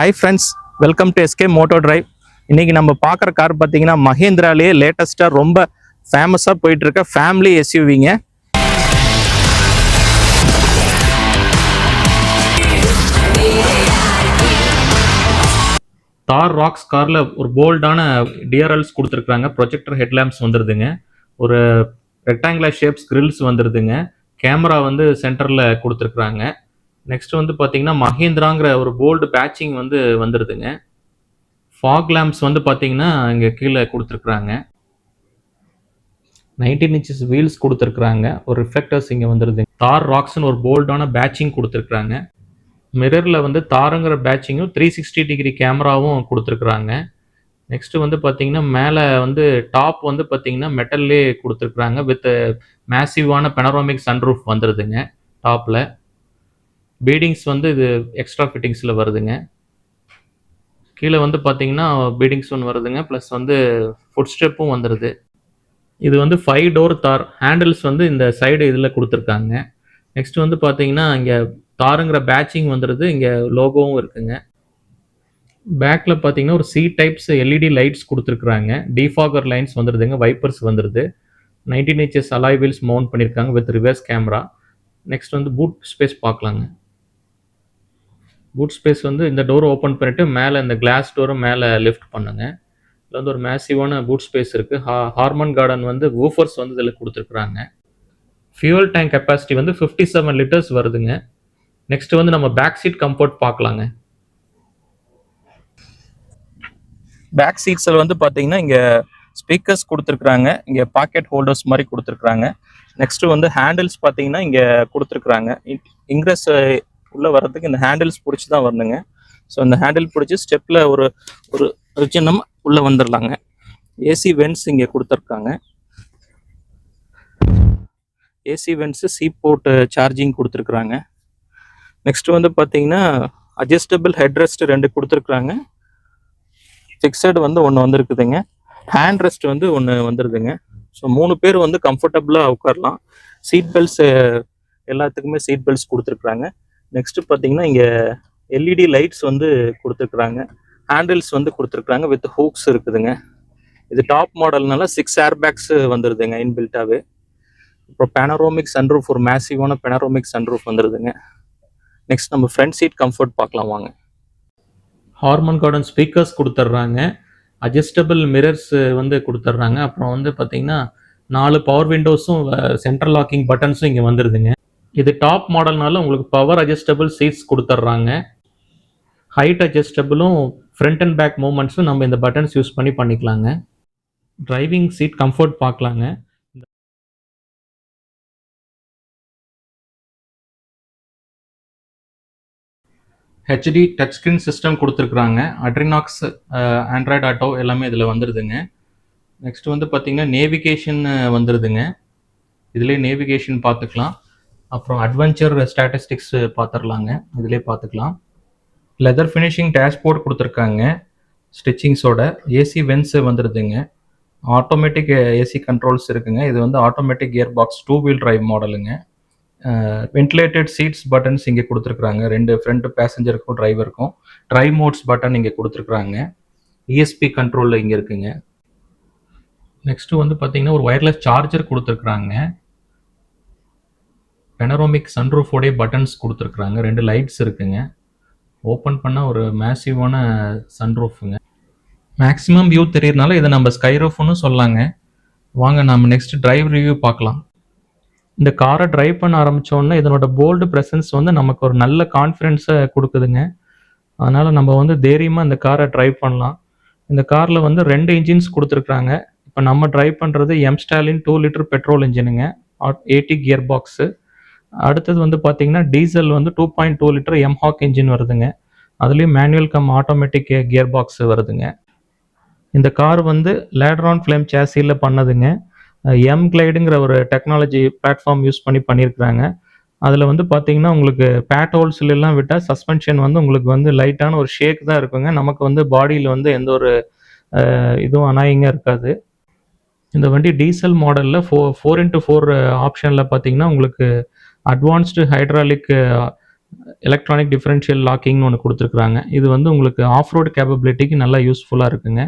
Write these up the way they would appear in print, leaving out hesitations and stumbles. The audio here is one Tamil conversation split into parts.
Hi friends, welcome to SK Moto Drive. இன்றைக்கி நம்ம பார்க்குற கார் பார்த்தீங்கன்னா மஹேந்திராலேயே லேட்டஸ்ட்டாக ரொம்ப ஃபேமஸாக போயிட்டுருக்க ஃபேமிலி எஸ்யூவிங்க. தார் ராக்ஸ் காரில் ஒரு போல்டான டிஆர்எல்ஸ் கொடுத்துருக்குறாங்க. ப்ரொஜெக்டர் ஹெட்லாம்ப்ஸ் வந்துடுதுங்க. ஒரு ரெக்டாங்குலர் ஷேப்ஸ் கிரில்ஸ் வந்துடுதுங்க. கேமரா வந்து சென்டரில் கொடுத்துருக்குறாங்க. நெக்ஸ்ட் வந்து பார்த்தீங்கன்னா மஹேந்திராங்கிற ஒரு போல்டு பேட்சிங் வந்து வந்துடுதுங்க. ஃபாக் லேம்ப்ஸ் வந்து பார்த்தீங்கன்னா இங்கே கீழே கொடுத்துருக்குறாங்க. 19 inches வீல்ஸ் கொடுத்துருக்குறாங்க. ஒரு ரிஃப்ளெக்டர்ஸ் இங்கே வந்துடுது. தார் ராக்ஸ்னு ஒரு போல்டான பேட்சிங் கொடுத்துருக்குறாங்க. மிரரில் வந்து தாருங்கிற பேட்சிங்கும் 360 டிகிரி கேமராவும் கொடுத்துருக்குறாங்க. நெக்ஸ்ட் வந்து பார்த்தீங்கன்னா மேலே வந்து டாப் வந்து பார்த்தீங்கன்னா மெட்டல்லே கொடுத்துருக்குறாங்க. வித் மேசிவான பெனரோமிக் சன்ரூஃப் வந்துடுதுங்க. டாப்பில் பீடிங்ஸ் வந்து இது எக்ஸ்ட்ரா ஃபிட்டிங்ஸில் வருதுங்க. கீழே வந்து பார்த்தீங்கன்னா பீடிங்ஸ் ஒன்று வருதுங்க. ப்ளஸ் வந்து ஃபுட் ஸ்டெப்பும் வந்துடுது. இது வந்து 5 டோர் தார். ஹேண்டில்ஸ் வந்து இந்த சைடு இதில் கொடுத்துருக்காங்க. நெக்ஸ்ட் வந்து பார்த்தீங்கன்னா இங்கே தாருங்கிற பேட்சிங் வந்துடுது. இங்கே லோகோவும் இருக்குங்க. பேக்கில் பார்த்தீங்கன்னா ஒரு சி டைப்ஸ் எல்இடி லைட்ஸ் கொடுத்துருக்குறாங்க. டிஃபாகர் லைன்ஸ் வந்துடுதுங்க. வைப்பர்ஸ் வந்துடுது. 19 inches அலாய் வீல்ஸ் மவுண்ட் பண்ணியிருக்காங்க வித் ரிவர்ஸ் கேமரா. நெக்ஸ்ட் வந்து பூட் ஸ்பேஸ் பார்க்கலாங்க. பூட் ஸ்பேஸ் வந்து இந்த டோர் ஓப்பன் பண்ணிவிட்டு மேலே இந்த கிளாஸ் டோரை மேலே லிஃப்ட் பண்ணுங்க. இதில் வந்து ஒரு மேசிவான பூட் ஸ்பேஸ் இருக்குது. ஹார்மன் கார்டன் வந்து வூஃபர்ஸ் வந்து இதில் கொடுத்துருக்குறாங்க. ஃபியூல் டேங்க் கெப்பாசிட்டி வந்து 57 liters வருதுங்க. நெக்ஸ்ட் வந்து நம்ம பேக் சீட் கம்ஃபர்ட் பார்க்கலாங்க. பேக் சீட்ஸில் வந்து பார்த்தீங்கன்னா இங்கே ஸ்பீக்கர்ஸ் கொடுத்துருக்குறாங்க. இங்கே பாக்கெட் ஹோல்டர்ஸ் மாதிரி கொடுத்துருக்குறாங்க. நெக்ஸ்ட் வந்து ஹேண்டில்ஸ் பார்த்தீங்கன்னா இங்கே கொடுத்துருக்குறாங்க. இங்கிரஸ் உள்ளே வர்றதுக்கு இந்த ஹேண்டில்ஸ் பிடிச்சி தான் வரணுங்க. ஸோ இந்த ஹேண்டில் பிடிச்சி ஸ்டெப்பில் ஒரு ஒரு சின்னம் உள்ளே வந்துடலாங்க. ஏசி வென்ட்ஸ் இங்கே கொடுத்துருக்காங்க. AC vents C board charging கொடுத்துருக்குறாங்க. நெக்ஸ்ட் வந்து பார்த்தீங்கன்னா அட்ஜஸ்டபிள் ஹெட்ரெஸ்ட் 2 கொடுத்துருக்குறாங்க. ஃபிக்ஸடு வந்து ஒன்று வந்துருக்குதுங்க. ஹேண்ட் ரெஸ்ட் வந்து ஒன்று வந்துடுதுங்க. ஸோ 3 பேர் வந்து கம்ஃபர்டபுளாக உட்காரலாம். சீட் பெல்ட்ஸ் எல்லாத்துக்குமே சீட் பெல்ட்ஸ் கொடுத்துருக்குறாங்க. நெக்ஸ்ட் பார்த்தீங்கன்னா இங்கே எல்இடி லைட்ஸ் வந்து கொடுத்துருக்குறாங்க. ஹேண்டில்ஸ் வந்து கொடுத்துருக்குறாங்க வித் ஹூக்ஸ் இருக்குதுங்க. இது டாப் மாடல்னால 6 ஏர் பேக்ஸ் வந்துடுதுங்க இன்பில்ட்டாகவே. அப்புறம் பேனரோமிக் சன்ரூஃப், ஒரு மேசிவான பேனரோமிக் சன்ரூஃப் வந்துடுதுங்க. நெக்ஸ்ட் நம்ம ஃப்ரண்ட் சீட் கம்ஃபர்ட் பார்க்கலாம் வாங்க. ஹார்மன் கார்டன் ஸ்பீக்கர்ஸ் கொடுத்துட்றாங்க. அட்ஜஸ்டபிள் மிரர்ஸ் வந்து கொடுத்துட்றாங்க. அப்புறம் வந்து பார்த்தீங்கன்னா 4 பவர் விண்டோஸும் சென்ட்ரல் லாக்கிங் பட்டன்ஸும் இங்கே வந்துடுதுங்க. இது டாப் மாடல்னால உங்களுக்கு பவர் அட்ஜஸ்டபிள் சீட்ஸ் கொடுத்துட்றாங்க. ஹைட் அட்ஜஸ்டபிளும் ஃப்ரண்ட் அண்ட் பேக் மூவ்மெண்ட்ஸும் நம்ம இந்த பட்டன்ஸ் யூஸ் பண்ணி பண்ணிக்கலாங்க. டிரைவிங் சீட் கம்ஃபர்ட் பார்க்கலாங்க. ஹெச்டி டச் ஸ்க்ரீன் சிஸ்டம் கொடுத்துருக்குறாங்க. அட்ரினாக்ஸ், ஆண்ட்ராய்டு ஆட்டோ எல்லாமே இதில் வந்துடுதுங்க. நெக்ஸ்ட் வந்து பார்த்தீங்கன்னா நேவிகேஷன் வந்துடுதுங்க. இதிலே நேவிகேஷன் பார்த்துக்கலாம். அப்புறம் அட்வென்ச்சர் ஸ்டாட்டிஸ்டிக்ஸ் பார்த்துடலாங்க. இதிலே பார்த்துக்கலாம். லெதர் ஃபினிஷிங் டேஷ்போர்ட் கொடுத்துருக்காங்க ஸ்டிச்சிங்ஸோட. ஏசி வென்ட்ஸ் வந்துடுதுங்க. ஆட்டோமேட்டிக் ஏசி கண்ட்ரோல்ஸ் இருக்குங்க. இது வந்து automatic gear box 2 wheel drive மாடலுங்க. வென்டிலேட்டட் சீட்ஸ் பட்டன்ஸ் இங்கே கொடுத்துருக்குறாங்க. 2 ஃப்ரண்ட் பேசஞ்சருக்கும் டிரைவருக்கும். டிரைவ் மோட்ஸ் பட்டன் இங்கே கொடுத்துருக்குறாங்க. இஎஸ்பி கண்ட்ரோலில் இங்கே இருக்குங்க. நெக்ஸ்ட்டு வந்து பார்த்தீங்கன்னா ஒரு ஒயர்லெஸ் சார்ஜர் கொடுத்துருக்குறாங்க. பெனரோமிக் சன்ரூஃபோடைய பட்டன்ஸ் கொடுத்துருக்குறாங்க. 2 லைட்ஸ் இருக்குங்க. ஓப்பன் பண்ணால் ஒரு மேசிவான சன்ரூஃபுங்க. மேக்ஸிமம் வியூ தெரியறதுனால இதை நம்ம ஸ்கை ரூஃப்னு சொல்லாங்க. வாங்க நம்ம நெக்ஸ்ட் டிரைவ் ரிவ்யூ பார்க்கலாம். இந்த காரை டிரைவ் பண்ண ஆரம்பித்தோடனே இதனோட போல்டு ப்ரெசன்ஸ் வந்து நமக்கு ஒரு நல்ல கான்ஃபிடென்ஸை கொடுக்குதுங்க. அதனால் நம்ம வந்து தைரியமாக இந்த காரை டிரைவ் பண்ணலாம். இந்த காரில் வந்து 2 இன்ஜின்ஸ் கொடுத்துருக்குறாங்க. இப்போ நம்ம டிரைவ் பண்ணுறது எம்ஸ்டாலின் 2 liter பெட்ரோல் இன்ஜினுங்க. 80 gear box. அடுத்தது வந்து பார்த்தீங்கன்னா டீசல் வந்து 2.2 liter எம்ஹாக் இன்ஜின் வருதுங்க. அதுலேயும் manual come automatic gear box வருதுங்க. இந்த கார் வந்து லேடரான் ஃப்ளேம் சேசியில் பண்ணதுங்க. எம் கிளைடுங்கிற ஒரு டெக்னாலஜி பிளாட்ஃபார்ம் யூஸ் பண்ணி பண்ணியிருக்கிறாங்க. அதில் வந்து பார்த்தீங்கன்னா உங்களுக்கு பேட் ஹோல்ஸ்லாம் விட்டால் சஸ்பென்ஷன் வந்து உங்களுக்கு வந்து லைட்டான ஒரு ஷேக் தான் இருக்குங்க. நமக்கு வந்து பாடியில் வந்து எந்த ஒரு இதுவும் அனாயிங்காக இருக்காது. இந்த வண்டி டீசல் மாடலில் 4x4 ஆப்ஷனில் பார்த்தீங்கன்னா உங்களுக்கு அட்வான்ஸ்டு ஹைட்ராலிக் எலக்ட்ரானிக் டிஃபரன்ஷியல் லாக்கிங்னு ஒன்று கொடுத்துருக்குறாங்க. இது வந்து உங்களுக்கு ஆஃப் ரோடு கேப்பபிலிட்டிக்கு நல்லா யூஸ்ஃபுல்லாக இருக்குங்க.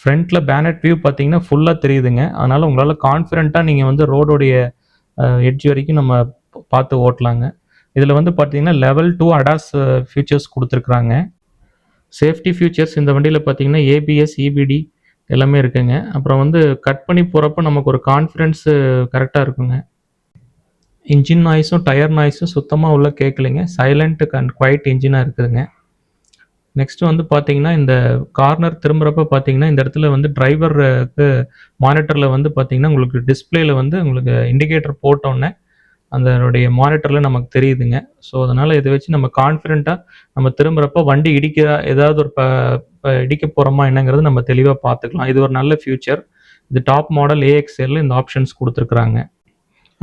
ஃப்ரண்ட்டில் பேனட் வியூ பார்த்தீங்கன்னா ஃபுல்லாக தெரியுதுங்க. அதனால் உங்களால் கான்ஃபிடென்ட்டாக நீங்கள் வந்து ரோடோடைய எட்ஜ் வரைக்கும் நம்ம பார்த்து ஓட்டலாங்க. இதில் வந்து பார்த்தீங்கன்னா லெவல் 2 அடாஸ் ஃபியூச்சர்ஸ் கொடுத்துருக்குறாங்க. சேஃப்டி ஃபியூச்சர்ஸ் இந்த வண்டியில் பார்த்தீங்கன்னா ஏபிஎஸ், இபிடி எல்லாமே இருக்குங்க. அப்புறம் வந்து கட் பண்ணி போகிறப்ப நமக்கு ஒரு கான்ஃபிடென்ஸு கரெக்டாக இருக்குங்க. இன்ஜின் நாய்ஸும் டயர் நாய்ஸும் சுத்தமாக உள்ள கேட்கலைங்க. சைலண்ட் அண்ட் குவைட் இன்ஜினாக இருக்குதுங்க. நெக்ஸ்ட் வந்து பார்த்தீங்கன்னா இந்த கார்னர் திரும்புகிறப்ப பார்த்தீங்கன்னா இந்த இடத்துல வந்து டிரைவருக்கு மானிட்டரில் வந்து பார்த்தீங்கன்னா உங்களுக்கு டிஸ்பிளேல வந்து உங்களுக்கு இண்டிகேட்டர் போட்டோன்னே அதனுடைய மானிட்டரில் நமக்கு தெரியுதுங்க. ஸோ அதனால் இதை வச்சு நம்ம கான்ஃபிடென்ட்டாக நம்ம திரும்புகிறப்ப வண்டி ஏதாவது ஒரு இடிக்க போகிறோமா என்னங்கிறது நம்ம தெளிவாக பார்த்துக்கலாம். இது ஒரு நல்ல ஃபியூச்சர். இது டாப் மாடல் AXL இந்த ஆப்ஷன்ஸ் கொடுத்துருக்குறாங்க.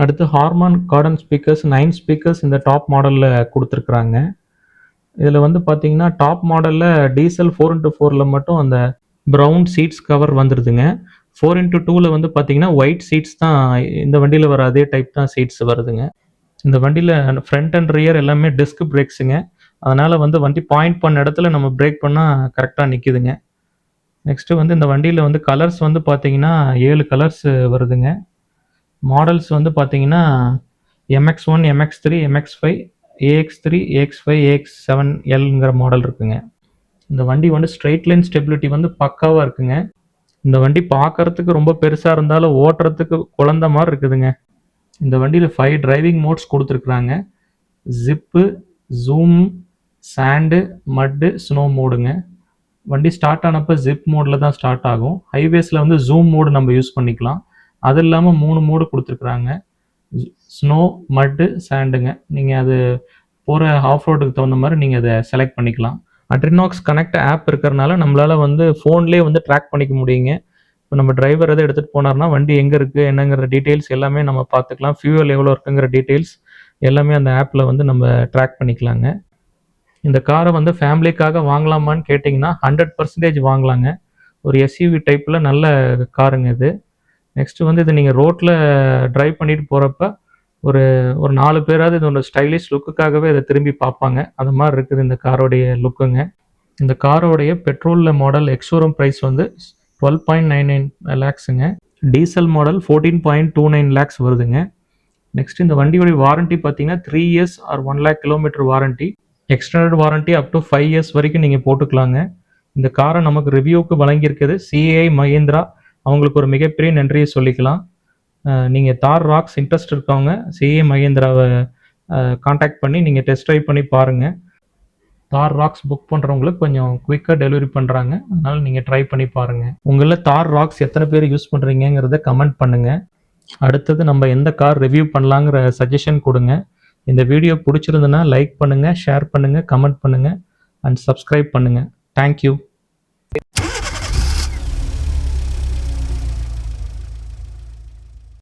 அடுத்து ஹார்மான் கார்டன் ஸ்பீக்கர்ஸ் 9 ஸ்பீக்கர்ஸ் இந்த டாப் மாடலில் கொடுத்துருக்குறாங்க. இதில் வந்து பார்த்தீங்கன்னா டாப் மாடலில் டீசல் 4x4ல் மட்டும் அந்த ப்ரௌன் சீட்ஸ் கவர் வந்துடுதுங்க. 4x2ல் வந்து பார்த்தீங்கன்னா ஒயிட் சீட்ஸ் தான் இந்த வண்டியில் வர அதே டைப் தான் சீட்ஸ் வருதுங்க. இந்த வண்டியில் ஃப்ரண்ட் அண்ட் ரியர் எல்லாமே டிஸ்க் பிரேக்ஸுங்க. அதனால் வந்து வண்டி பாயிண்ட் பண்ண இடத்துல நம்ம பிரேக் பண்ணால் கரெக்டாக நிற்கிதுங்க. நெக்ஸ்ட்டு வந்து இந்த வண்டியில் வந்து கலர்ஸ் வந்து பார்த்தீங்கன்னா 7 கலர்ஸ் வருதுங்க. மாடல்ஸ் வந்து பார்த்தீங்கன்னா MX1, MX3, MX5, AX3, AX5, AX7Lங்கிற model இருக்குங்க. இந்த வண்டி வந்து ஸ்ட்ரெயிட் லைன் ஸ்டெபிலிட்டி வந்து பக்காவாக இருக்குங்க. இந்த வண்டி பார்க்கறதுக்கு ரொம்ப பெருசாக இருந்தாலும் ஓட்டுறதுக்கு குழந்த மாதிரி இருக்குதுங்க. இந்த வண்டியில் 5 டிரைவிங் மோட்ஸ் கொடுத்துருக்குறாங்க. ஜிப்பு, ஜூம், சாண்டு, மட்டு, ஸ்னோ மோடுங்க. வண்டி ஸ்டார்ட் ஆனப்போ ஜிப் மோடில் தான் ஸ்டார்ட் ஆகும். ஹைவேஸில் வந்து ஜூம் மோடு நம்ம யூஸ் பண்ணிக்கலாம். அது இல்லாமல் 3 மோடு கொடுத்துருக்குறாங்க. ஸ்னோ, மட்டு, சாண்டுங்க. நீங்கள் அது போகிற ஆஃப் ரோடுக்கு தகுந்த மாதிரி நீங்கள் அதை செலக்ட் பண்ணிக்கலாம். அட்ரினாக்ஸ் கனெக்ட் ஆப் இருக்கிறனால நம்மளால் வந்து ஃபோன்லேயே வந்து ட்ராக் பண்ணிக்க முடியுங்க. இப்போ நம்ம டிரைவர் எதை எடுத்துகிட்டு போனார்னா வண்டி எங்கே இருக்குது என்னங்கிற டீட்டெயில்ஸ் எல்லாமே நம்ம பார்த்துக்கலாம். ஃபியூவல் எவ்வளோ இருக்குங்கிற டீட்டெயில்ஸ் எல்லாமே அந்த ஆப்பில் வந்து நம்ம ட்ராக் பண்ணிக்கலாங்க. இந்த காரை வந்து ஃபேமிலிக்காக வாங்கலாமான்னு கேட்டிங்கன்னா 100% வாங்கலாங்க. ஒரு SUV டைப்பில் நல்ல காருங்க இது. நெக்ஸ்ட்டு வந்து இது நீங்கள் ரோட்டில் ட்ரைவ் பண்ணிட்டு போகிறப்ப ஒரு 4 பேராவது இதோட ஸ்டைலிஷ் லுக்குக்காகவே இதை திரும்பி பார்ப்பாங்க. அது மாதிரி இருக்குது இந்த காரோடைய லுக்குங்க. இந்த காரோடைய பெட்ரோலில் மாடல் எக்ஸ்ஷோரூம் ப்ரைஸ் வந்து 12.99 லேக்ஸுங்க. டீசல் மாடல் 14.29 லேக்ஸ் வருதுங்க. நெக்ஸ்ட் இந்த வண்டியோடைய வாரண்ட்டி பார்த்தீங்கன்னா 3 years or 1 lakh kilometre warranty. Extended warranty up to 5 years வரைக்கும் நீங்கள் போட்டுக்கலாங்க. இந்த காரை நமக்கு ரிவ்யூக்கு வழங்கியிருக்கிறது CAI மஹிந்திரா. அவங்களுக்கு ஒரு மிகப்பெரிய நன்றியை சொல்லிக்கலாம். நீங்கள் தார் ராக்ஸ் இன்ட்ரெஸ்ட் இருக்கவங்க CAI மஹிந்திராவை காண்டாக்ட் பண்ணி நீங்கள் டெஸ்ட் ட்ரைவ் பண்ணி பாருங்கள். தார் ராக்ஸ் புக் பண்ணுறவங்களுக்கு கொஞ்சம் குயிக்காக டெலிவரி பண்ணுறாங்க. அதனால் நீங்கள் ட்ரை பண்ணி பாருங்கள். உங்களில் தார் ராக்ஸ் எத்தனை பேர் யூஸ் பண்ணுறீங்கிறத கமெண்ட் பண்ணுங்கள். அடுத்தது நம்ம எந்த கார் ரிவ்யூ பண்ணலாங்கிற சஜஷன் கொடுங்க. இந்த வீடியோ பிடிச்சிருந்துன்னா லைக் பண்ணுங்கள், ஷேர் பண்ணுங்கள், கமெண்ட் பண்ணுங்கள் அண்ட் சப்ஸ்கிரைப் பண்ணுங்கள். தேங்க்யூ.